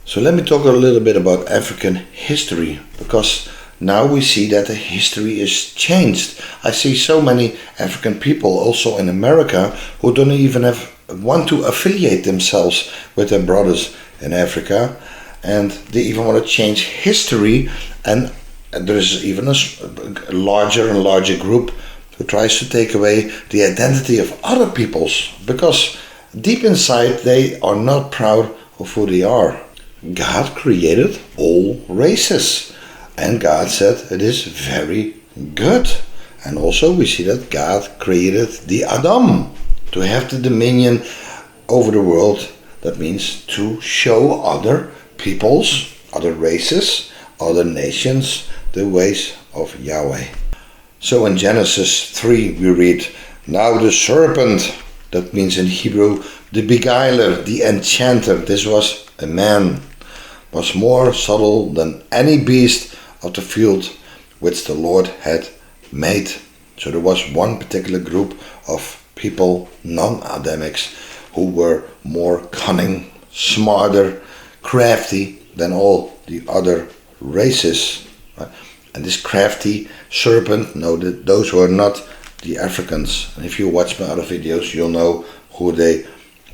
So let me talk a little bit about African history, because now we see that the history is changed. I see so many African people also in America who don't even want to affiliate themselves with their brothers in Africa, and they even want to change history, and there is even a larger and larger group who tries to take away the identity of other peoples, because deep inside they are not proud of who they are. God created all races, and God said it is very good. And also we see that God created the Adam to have the dominion over the world. That means to show other peoples, other races, other nations the ways of Yahweh. So in Genesis 3 we read, "Now the serpent," that means in Hebrew the beguiler, the enchanter, this was a man, was more subtle than any beast of the field which the Lord had made. So there was one particular group of people, non-Adamics, who were more cunning, smarter, crafty than all the other races. Right? And this crafty serpent, no, those were not the Africans. And if you watch my other videos, you'll know who they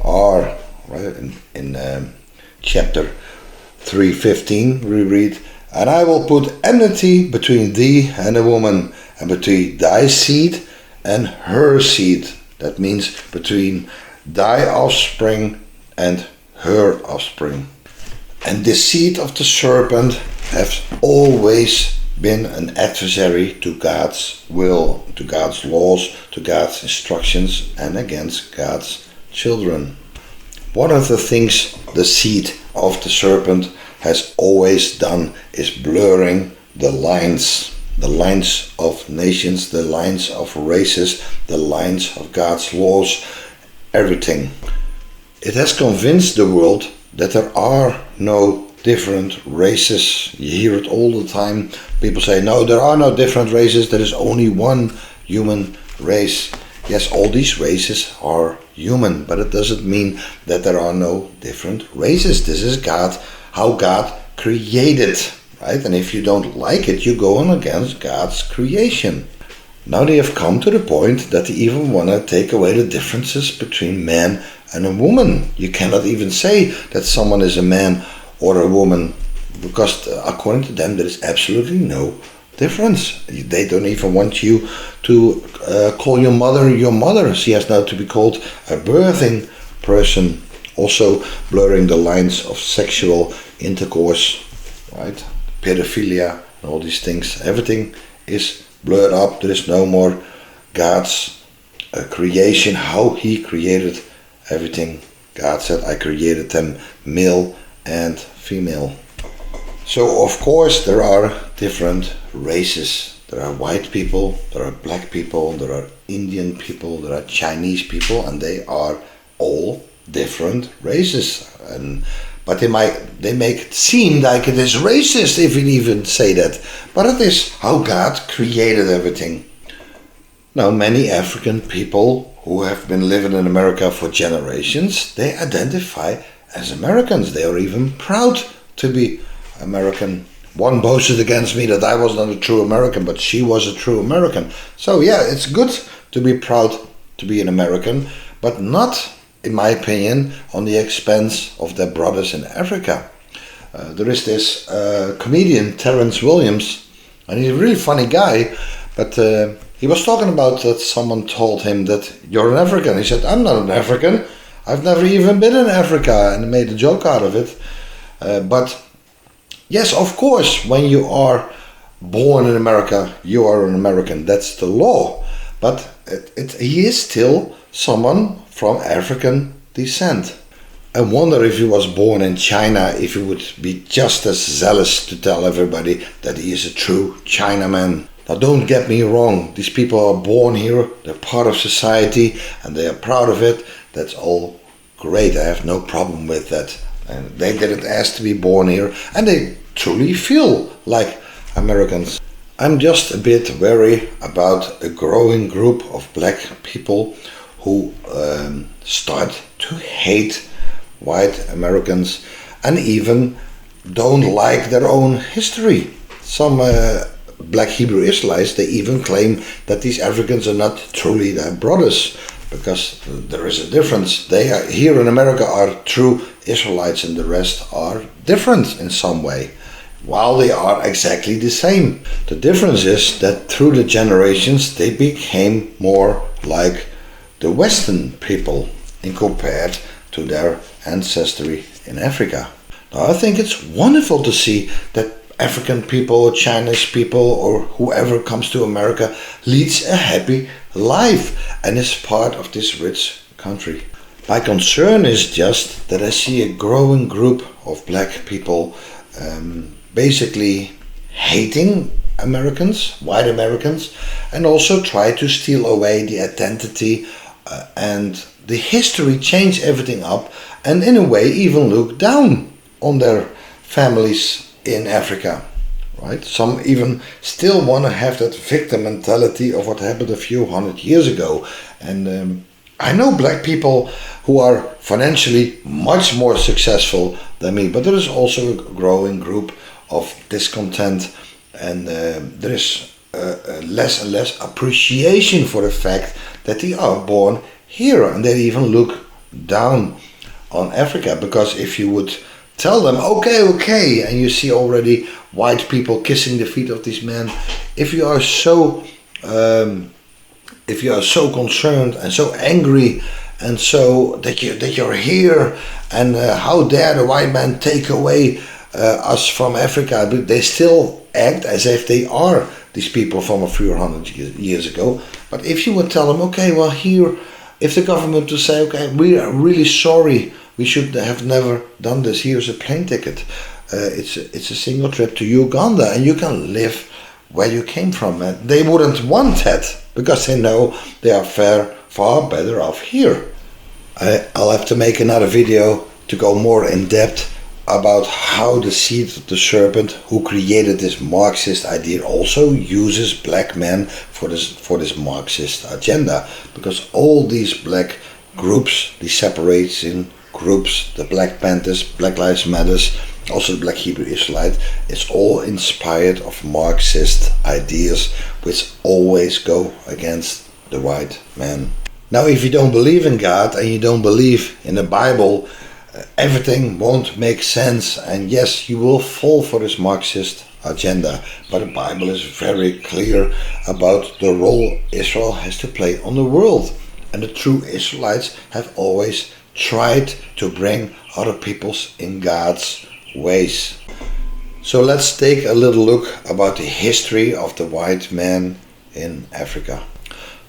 are. Right? In chapter 3:15 we read, "And I will put enmity between thee and the woman, and between thy seed and her seed." That means between thy offspring and her offspring. And the seed of the serpent has always been an adversary to God's will, to God's laws, to God's instructions, and against God's children. One of the things the seed of the serpent has always done is blurring the lines of nations, the lines of races, the lines of God's laws, everything. It has convinced the world that there are no different races. You hear it all the time. People say, no, there are no different races, there is only one human race. Yes, all these races are human, but it doesn't mean that there are no different races. This is God, how God created, right? And if you don't like it, you go on against God's creation. Now they have come to the point that they even want to take away the differences between man and a woman. You cannot even say that someone is a man or a woman, because according to them there is absolutely no difference. They don't even want you to call your mother. She has now to be called a birthing person. Also blurring the lines of sexual intercourse, right? Pedophilia and all these things. Everything is blurred up. There is no more God's creation, how he created everything. God said, I created them male and female. So of course there are different races. There are white people, there are black people, there are Indian people, there are Chinese people, and they are all different races. But they make it seem like it is racist if you even say that. But it is how God created everything. Now many African people who have been living in America for generations, they identify as Americans. They are even proud to be American. One boasted against me that I was not a true American, but she was a true American. So yeah, it's good to be proud to be an American, but not, in my opinion, on the expense of their brothers in Africa. There is this comedian, Terrence Williams, and he's a really funny guy, but he was talking about that someone told him that you're an African. He said, I'm not an African. I've never even been in Africa, and made a joke out of it. But yes, of course, when you are born in America, you are an American. That's the law. But he is still someone from African descent. I wonder if he was born in China, if he would be just as zealous to tell everybody that he is a true Chinaman. Now don't get me wrong, these people are born here, they're part of society, and they are proud of it. That's all great, I have no problem with that. And they didn't ask to be born here, and they truly feel like Americans. I'm just a bit wary about a growing group of black people who start to hate white Americans and even don't like their own history. Some black Hebrew Israelites, they even claim that these Africans are not truly their brothers, because there is a difference. They are, here in America, are true Israelites, and the rest are different in some way, while they are exactly the same. The difference is that through the generations they became more like the Western people in compared to their ancestry in Africa. Now, I think it's wonderful to see that African people or Chinese people or whoever comes to America leads a happy life and is part of this rich country. My concern is just that I see a growing group of black people basically hating Americans, white Americans, and also try to steal away the identity and the history, change everything up, and in a way even look down on their families in Africa, right? Some even still want to have that victim mentality of what happened a few hundred years ago. And I know black people who are financially much more successful than me, but there is also a growing group of discontent, and there is less and less appreciation for the fact that they are born here, and they even look down on Africa. Because if you would tell them, okay, and you see already white people kissing the feet of these men, if you are so concerned and so angry, and so that you're here, and how dare the white man take away us from Africa, but they still act as if they are these people from a few hundred years ago. But if you would tell them, okay, well, here, if the government would say, okay, we are really sorry, we should have never done this, here's a plane ticket, it's a single trip to Uganda, and you can live where you came from. And they wouldn't want that, because they know they are far better off here. I'll have to make another video to go more in depth about how the seed of the serpent, who created this Marxist idea, also uses black men for this Marxist agenda. Because all these black groups, these separation groups, the Black Panthers, Black Lives Matters, also the Black Hebrew Israelite, it's all inspired of Marxist ideas, which always go against the white man. Now, if you don't believe in God and you don't believe in the Bible, everything won't make sense, and yes, you will fall for this Marxist agenda. But the Bible is very clear about the role Israel has to play on the world, and the true Israelites have always tried to bring other peoples in God's ways. So let's take a little look about the history of the white man in Africa.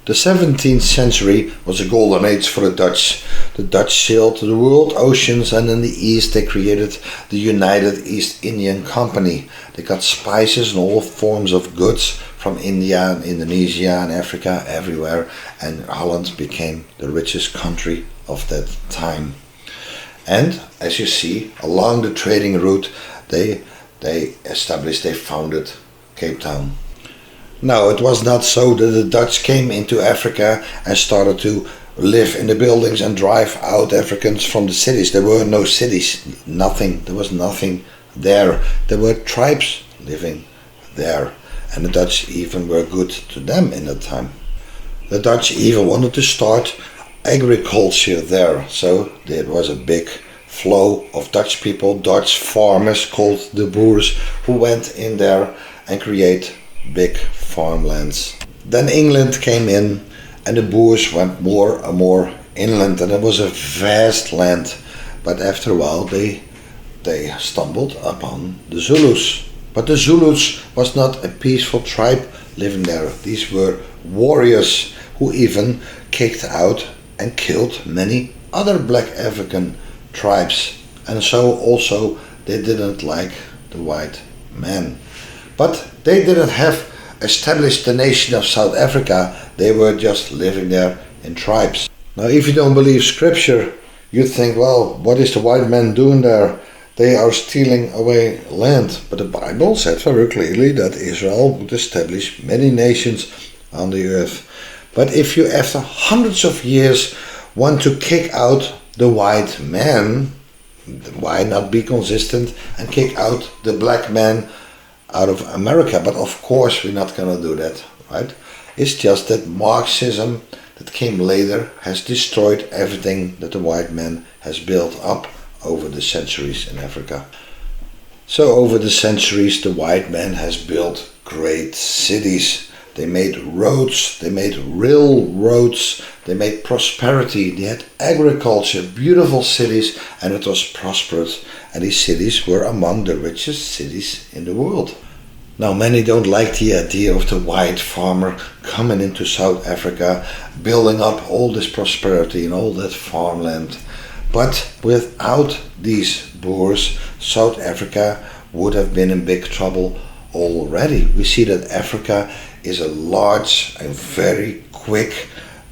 The 17th century was a golden age for the Dutch. The Dutch sailed the world oceans, and in the east they created the United East Indian Company. They got spices and all forms of goods from India and Indonesia and Africa, everywhere, and Holland became the richest country of that time. And as you see, along the trading route, they founded Cape Town. Now, it was not so that the Dutch came into Africa and started to live in the buildings and drive out Africans from the cities. There were no cities, nothing. There was nothing there. There were tribes living there, and the Dutch even were good to them in that time. The Dutch even wanted to start agriculture there, so there was a big flow of Dutch people, Dutch farmers called the Boers, who went in there and create big farmlands. Then England came in, and the Boers went more and more inland, and it was a vast land. But after a while they stumbled upon the Zulus. But the Zulus was not a peaceful tribe living there. These were warriors who even kicked out and killed many other black African tribes. And so also they didn't like the white man. But they didn't have established the nation of South Africa. They were just living there in tribes. Now, if you don't believe scripture, you'd think, well, what is the white man doing there? They are stealing away land. But the Bible said very clearly that Israel would establish many nations on the earth. But if you, after hundreds of years, want to kick out the white man, Why not be consistent and kick out the black man out of America? But of course we're not gonna do that, right? It's just that Marxism that came later has destroyed everything that the white man has built up over the centuries in Africa. So over the centuries the white man has built great cities. They made roads, they made railroads, they made prosperity, they had agriculture, beautiful cities, and it was prosperous. And these cities were among the richest cities in the world. Now many don't like the idea of the white farmer coming into South Africa, building up all this prosperity and all that farmland. But without these Boers, South Africa would have been in big trouble already. We see that Africa is a large and very quick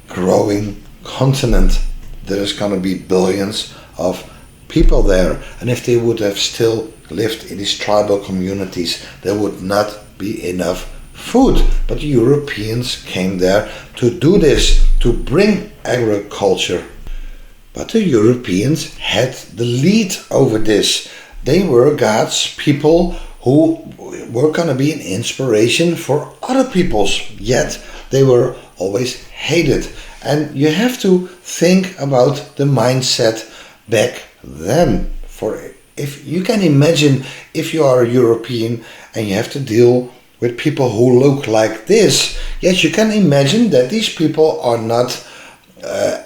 growing continent. There is going to be billions of people there, and if they would have still lived in these tribal communities, there would not be enough food. But the Europeans came there to do this, to bring agriculture. But the Europeans had the lead over this. They were God's people who were going to be an inspiration for other peoples, yet they were always hated. And you have to think about the mindset back then. For if you can imagine, if you are a European and you have to deal with people who look like this, yes, you can imagine that these people are not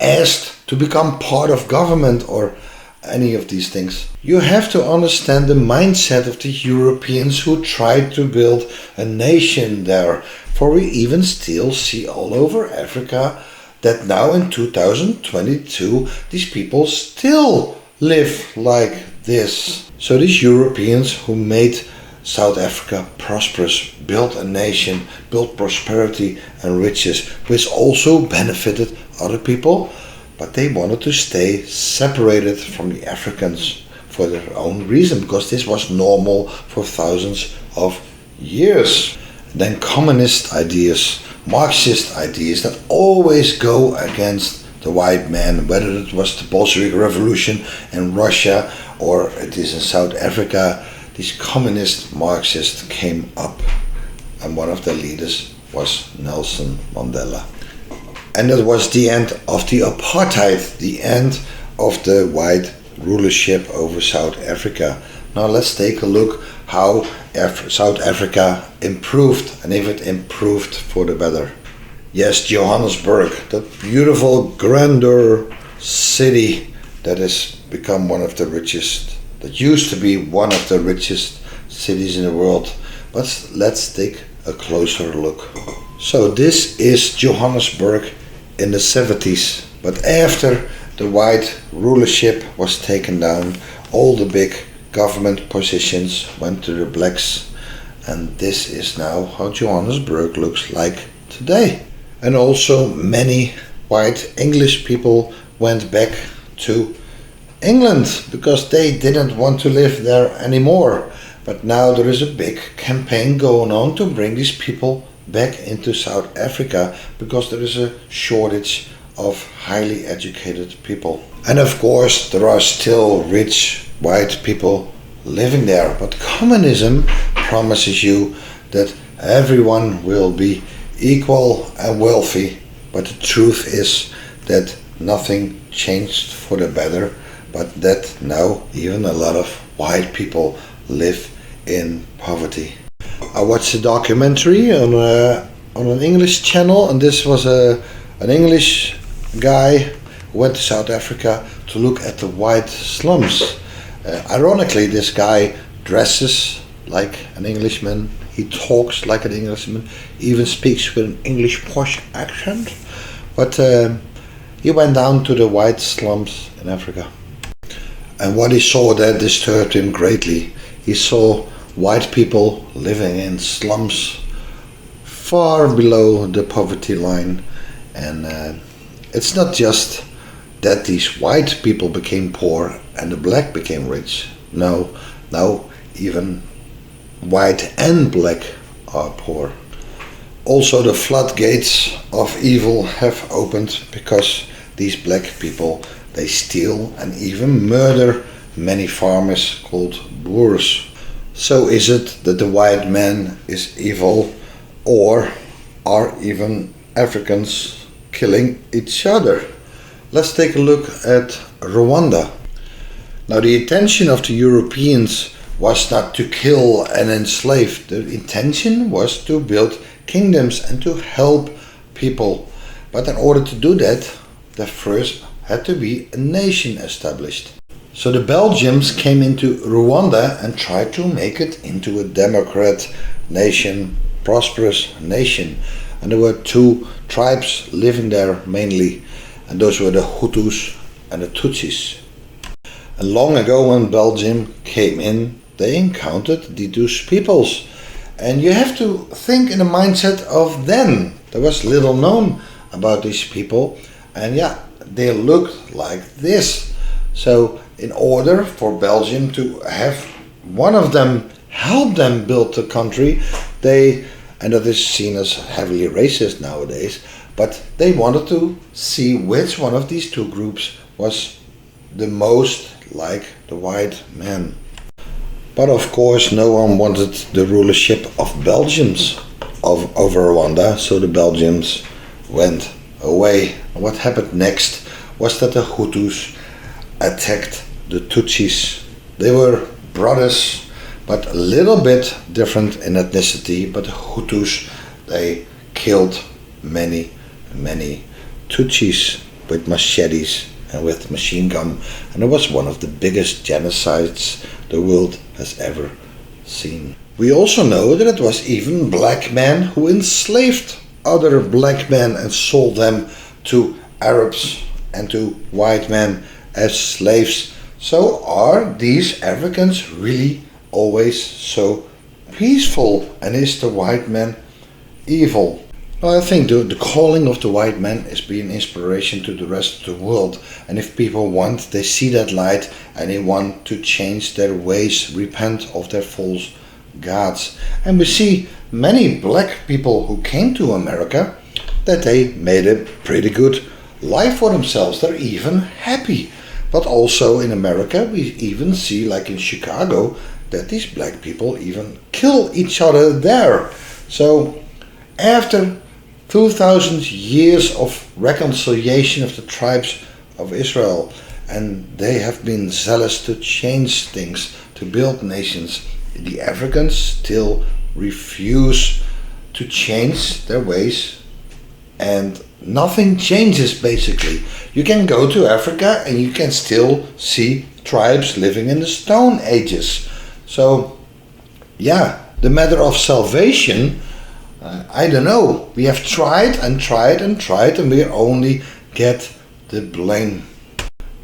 asked to become part of government or any of these things. You have to understand the mindset of the Europeans who tried to build a nation there. For we even still see all over Africa that now in 2022 these people still live like this. So these Europeans who made South Africa prosperous, built a nation, built prosperity and riches, which also benefited other people, but they wanted to stay separated from the Africans for their own reason, because this was normal for thousands of years. Then communist ideas, Marxist ideas that always go against the white man, whether it was the Bolshevik Revolution in Russia or it is in South Africa, these communist Marxists came up, and one of their leaders was Nelson Mandela. And that was the end of the apartheid, the end of the white rulership over South Africa. Now let's take a look how South Africa improved, and if it improved for the better. Yes, Johannesburg, that beautiful grandeur city that has become one of the richest, that used to be one of the richest cities in the world. But let's take a closer look. So this is Johannesburg in the 70s, but after the white rulership was taken down, all the big government positions went to the blacks, and this is now how Johannesburg looks like today. And also many white English people went back to England because they didn't want to live there anymore. But now there is a big campaign going on to bring these people back into South Africa, because there is a shortage of highly educated people. And of course there are still rich white people living there, but communism promises you that everyone will be equal and wealthy. But the truth is that nothing changed for the better, but that now even a lot of white people live in poverty. I watched a documentary on an English channel, and this was an English guy who went to South Africa to look at the white slums. Ironically, this guy dresses like an Englishman, he talks like an Englishman, even speaks with an English posh accent, but he went down to the white slums in Africa. And what he saw there disturbed him greatly. He saw white people living in slums far below the poverty line, and it's not just that these white people became poor and the black became rich. No, now even white and black are poor. Also the floodgates of evil have opened, because these black people, they steal and even murder many farmers called boers. So is it that the white man is evil, or are even Africans killing each other? Let's take a look at Rwanda. Now, the intention of the Europeans was not to kill and enslave. The intention was to build kingdoms and to help people. But in order to do that, there first had to be a nation established. So the Belgians came into Rwanda and tried to make it into a democrat nation, prosperous nation. And there were two tribes living there mainly, and those were the Hutus and the Tutsis. And long ago when Belgium came in, they encountered the two peoples. And you have to think in the mindset of then. There was little known about these people, and they looked like this. So in order for Belgium to have one of them help them build the country, and that is seen as heavily racist nowadays, but they wanted to see which one of these two groups was the most like the white man. But of course no one wanted the rulership of Belgians over Rwanda, so the Belgians went away. What happened next was that the Hutus attacked the Tutsis. They were brothers, but a little bit different in ethnicity. But the Hutus, they killed many Tutsis with machetes and with machine gun, and it was one of the biggest genocides the world has ever seen. We also know that it was even black men who enslaved other black men and sold them to Arabs and to white men as slaves. So are these Africans really always so peaceful, and is the white man evil? Well, I think the calling of the white man is being inspiration to the rest of the world, and if people want, they see that light and they want to change their ways, repent of their false gods. And we see many black people who came to America that they made a pretty good life for themselves. They're even happy. But also in America we even see, like in Chicago, that these black people even kill each other there. So after 2,000 years of reconciliation of the tribes of Israel, and they have been zealous to change things, to build nations, the Africans still refuse to change their ways, and nothing changes basically. You can go to Africa and you can still see tribes living in the Stone Ages. So the matter of salvation, I don't know. We have tried and tried and tried, and we only get the blame.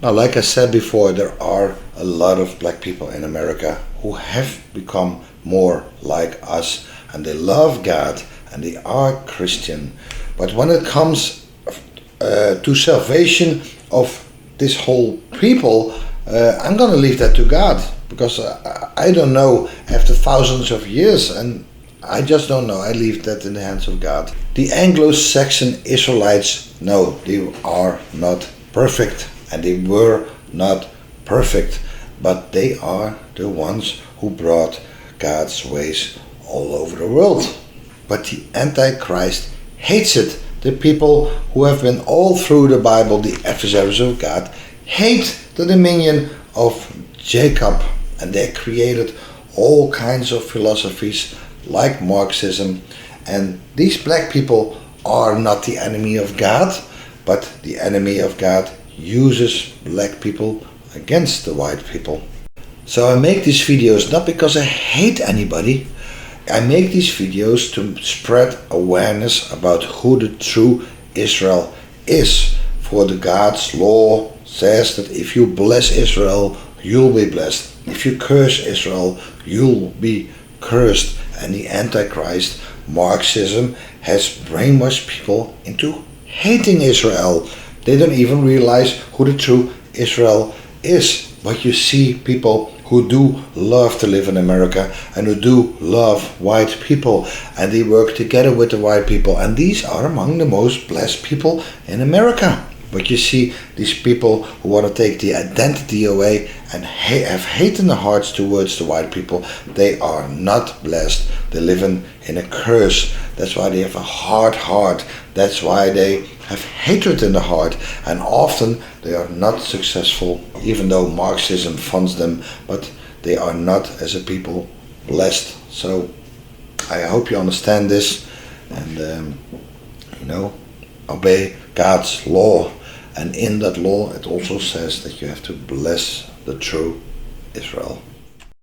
Now, like I said before, there are a lot of black people in America who have become more like us, and they love God and they are Christian. But when it comes to salvation of this whole people, I'm going to leave that to God, because I don't know, after thousands of years, and I just don't know. I leave that in the hands of God. The Anglo-Saxon Israelites, no, they are not perfect, and they were not perfect, but they are the ones who brought God's ways all over the world. But the Antichrist hates it. The people who have been all through the Bible, the adversaries of God, hate the dominion of Jacob, and they created all kinds of philosophies like Marxism. And these black people are not the enemy of God, but the enemy of God uses black people against the white people. So I make these videos not because I hate anybody. I make these videos to spread awareness about who the true Israel is. For the God's law says that if you bless Israel, you'll be blessed. If you curse Israel, you'll be cursed. And the Antichrist, Marxism, has brainwashed people into hating Israel. They don't even realize who the true Israel is. But you see people who do love to live in America and who do love white people, and they work together with the white people, and these are among the most blessed people in America. But you see these people who want to take the identity away and have hate in their hearts towards the white people, they are not blessed. They live in a curse. That's why they have a hard heart. That's why they have hatred in the heart, and often they are not successful, even though Marxism funds them, but they are not, as a people, blessed. So I hope you understand this, and obey God's law. And in that law it also says that you have to bless the true Israel.